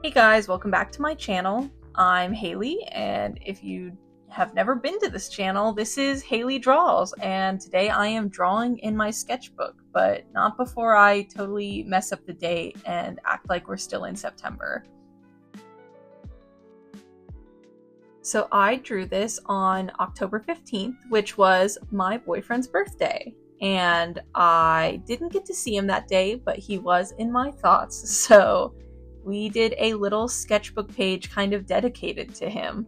Hey guys, welcome back to my channel. I'm Haley, and if you have never been to this channel, this is Haley Draws, and today I am drawing in my sketchbook, but not before I totally mess up the date and act like we're still in September. So I drew this on October 15th, which was my boyfriend's birthday. And I didn't get to see him that day, but he was in my thoughts, so we did a little sketchbook page kind of dedicated to him.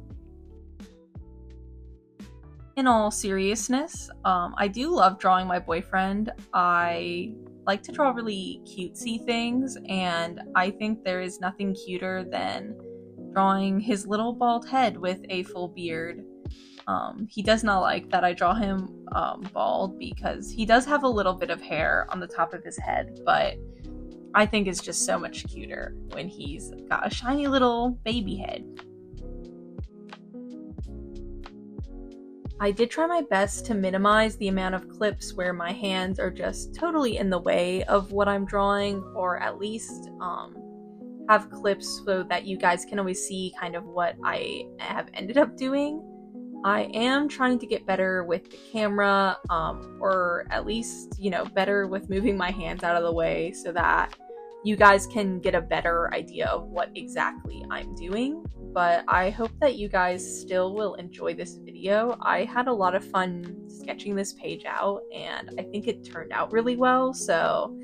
In all seriousness, I do love drawing my boyfriend. I like to draw really cutesy things, and I think there is nothing cuter than drawing his little bald head with a full beard. He does not like that I draw him bald because he does have a little bit of hair on the top of his head, but I think it's just so much cuter when he's got a shiny little baby head. I did try my best to minimize the amount of clips where my hands are just totally in the way of what I'm drawing, or at least have clips so that you guys can always see kind of what I have ended up doing. I am trying to get better with the camera, or at least, better with moving my hands out of the way so that you guys can get a better idea of what exactly I'm doing. But I hope that you guys still will enjoy this video. I had a lot of fun sketching this page out, and I think it turned out really well, so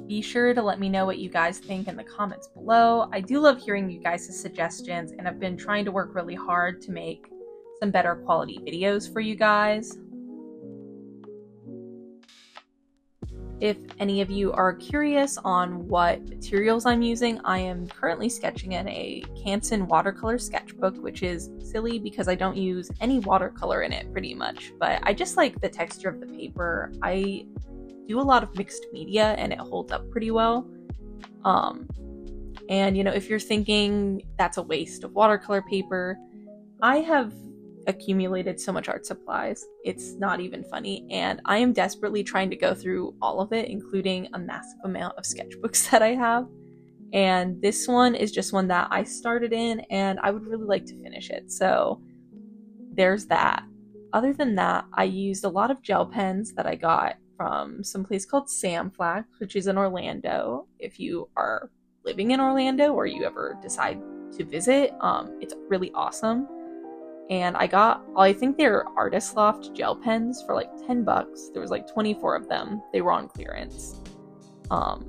be sure to let me know what you guys think in the comments below. I do love hearing you guys' suggestions, and I've been trying to work really hard to make some better quality videos for you guys. If any of you are curious on what materials I'm using, I am currently sketching in a Canson watercolor sketchbook, which is silly because I don't use any watercolor in it pretty much, but I just like the texture of the paper. I do a lot of mixed media and it holds up pretty well. And if you're thinking that's a waste of watercolor paper, I have accumulated so much art supplies, it's not even funny, and I am desperately trying to go through all of it, including a massive amount of sketchbooks that I have, and this one is just one that I started in and I would really like to finish it, so there's that. Other than that, I used a lot of gel pens that I got from some place called Samflax, which is in Orlando. If you are living in Orlando or you ever decide to visit, it's really awesome. And I think they're Artist Loft gel pens for like $10. There was like 24 of them. They were on clearance. I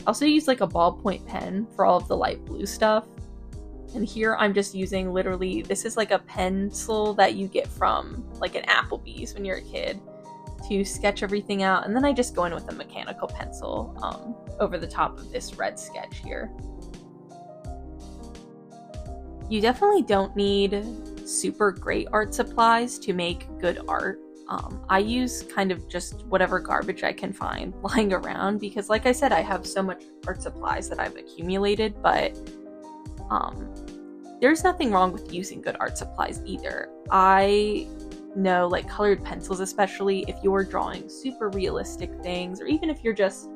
also used like a ballpoint pen for all of the light blue stuff. And here I'm just using literally, this is like a pencil that you get from like an Applebee's when you're a kid to sketch everything out. And then I just go in with a mechanical pencil over the top of this red sketch here. You definitely don't need super great art supplies to make good art. I use kind of just whatever garbage I can find lying around because, like I said, I have so much art supplies that I've accumulated, but there's nothing wrong with using good art supplies either. I know, like colored pencils especially, if you're drawing super realistic things, or even if you're just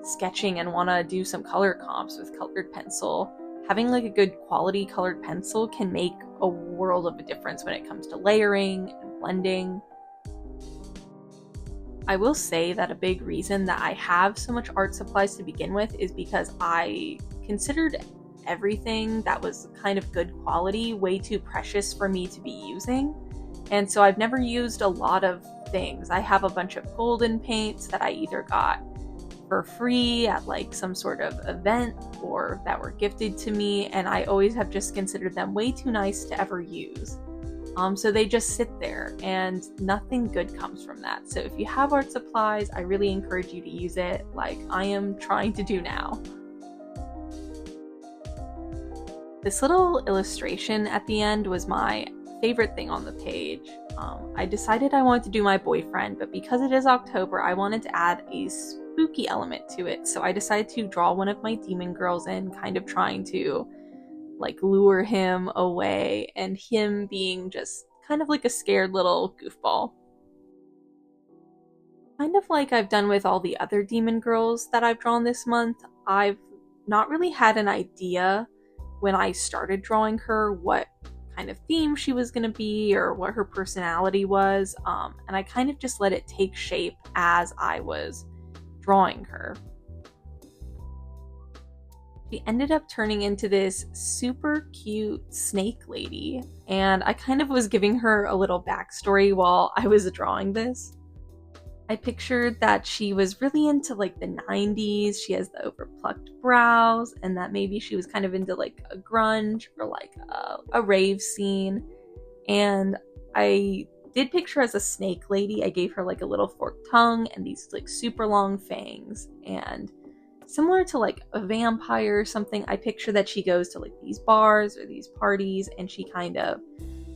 sketching and want to do some color comps with colored pencil, having like a good quality colored pencil can make a world of a difference when it comes to layering and blending. I will say that a big reason that I have so much art supplies to begin with is because I considered everything that was kind of good quality way too precious for me to be using. And so I've never used a lot of things. I have a bunch of golden paints that I either got for free at like some sort of event or that were gifted to me, and I always have just considered them way too nice to ever use. So they just sit there and nothing good comes from that. So if you have art supplies, I really encourage you to use it like I am trying to do now. This little illustration at the end was my favorite thing on the page. I decided I wanted to do my boyfriend, but because it is October, I wanted to add a spooky element to it, so I decided to draw one of my demon girls in, kind of trying to like lure him away, and him being just kind of like a scared little goofball. Kind of like I've done with all the other demon girls that I've drawn this month, I've not really had an idea when I started drawing her what kind of theme she was going to be or what her personality was, and I kind of just let it take shape as I was drawing her. She ended up turning into this super cute snake lady, and I kind of was giving her a little backstory while I was drawing this. I pictured that she was really into like the 90s, she has the overplucked brows, and that maybe she was kind of into like a grunge or like a rave scene. And I did picture her as a snake lady. I gave her like a little forked tongue and these like super long fangs. And similar to like a vampire or something, I picture that she goes to like these bars or these parties and she kind of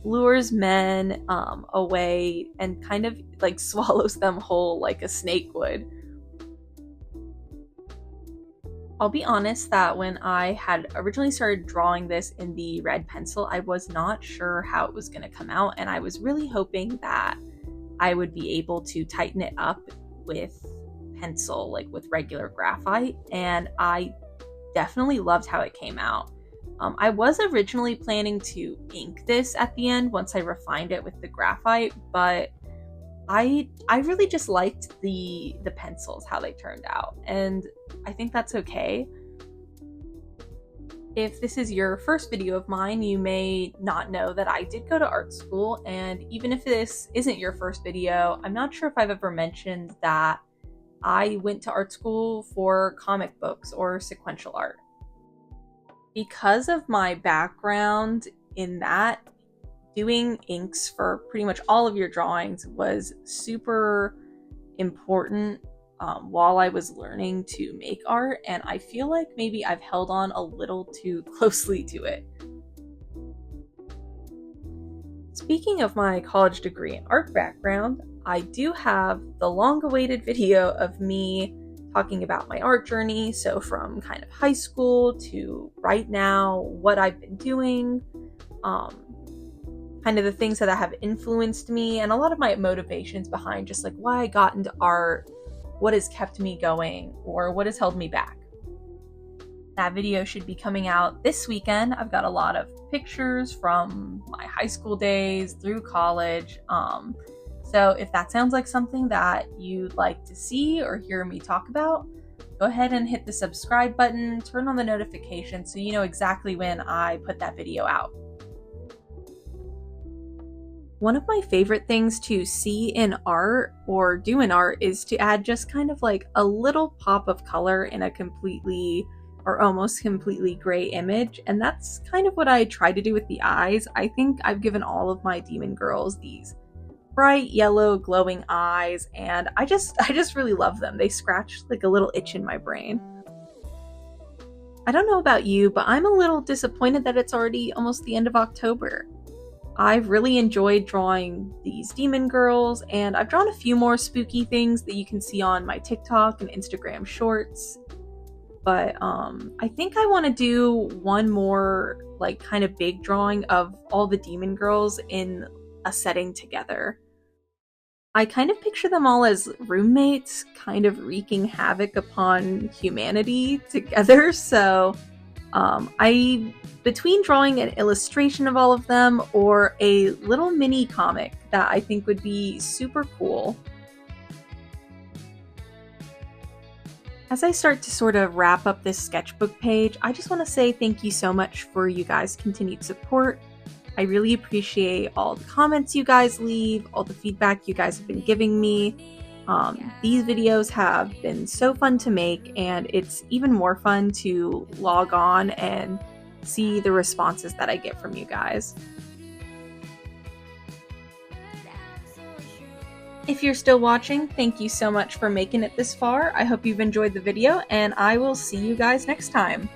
lures men away and kind of like swallows them whole like a snake would. I'll be honest that when I had originally started drawing this in the red pencil, I was not sure how it was going to come out, and I was really hoping that I would be able to tighten it up with pencil, like with regular graphite, and I definitely loved how it came out. I was originally planning to ink this at the end once I refined it with the graphite, but I really just liked the pencils, how they turned out, and I think that's okay. If this is your first video of mine, you may not know that I did go to art school, and even if this isn't your first video, I'm not sure if I've ever mentioned that I went to art school for comic books or sequential art. Because of my background in that, doing inks for pretty much all of your drawings was super important while I was learning to make art, and I feel like maybe I've held on a little too closely to it. Speaking of my college degree and art background, I do have the long-awaited video of me talking about my art journey, so from kind of high school to right now, what I've been doing, kind of the things that have influenced me, and a lot of my motivations behind just like why I got into art, what has kept me going, or what has held me back. That video should be coming out this weekend. I've got a lot of pictures from my high school days through college. So if that sounds like something that you'd like to see or hear me talk about, go ahead and hit the subscribe button, turn on the notifications so you know exactly when I put that video out. One of my favorite things to see in art or do in art is to add just kind of like a little pop of color in a completely or almost completely gray image, and that's kind of what I try to do with the eyes. I think I've given all of my demon girls these bright yellow glowing eyes, and I just really love them. They scratch like a little itch in my brain. I don't know about you, but I'm a little disappointed that it's already almost the end of October. I've really enjoyed drawing these demon girls, and I've drawn a few more spooky things that you can see on my TikTok and Instagram shorts. But I think I want to do one more like kind of big drawing of all the demon girls in a setting together. I kind of picture them all as roommates, kind of wreaking havoc upon humanity together, so between drawing an illustration of all of them or a little mini comic that I think would be super cool. As I start to sort of wrap up this sketchbook page, I just want to say thank you so much for you guys' continued support. I really appreciate all the comments you guys leave, all the feedback you guys have been giving me. These videos have been so fun to make, and it's even more fun to log on and see the responses that I get from you guys. If you're still watching, thank you so much for making it this far. I hope you've enjoyed the video, and I will see you guys next time.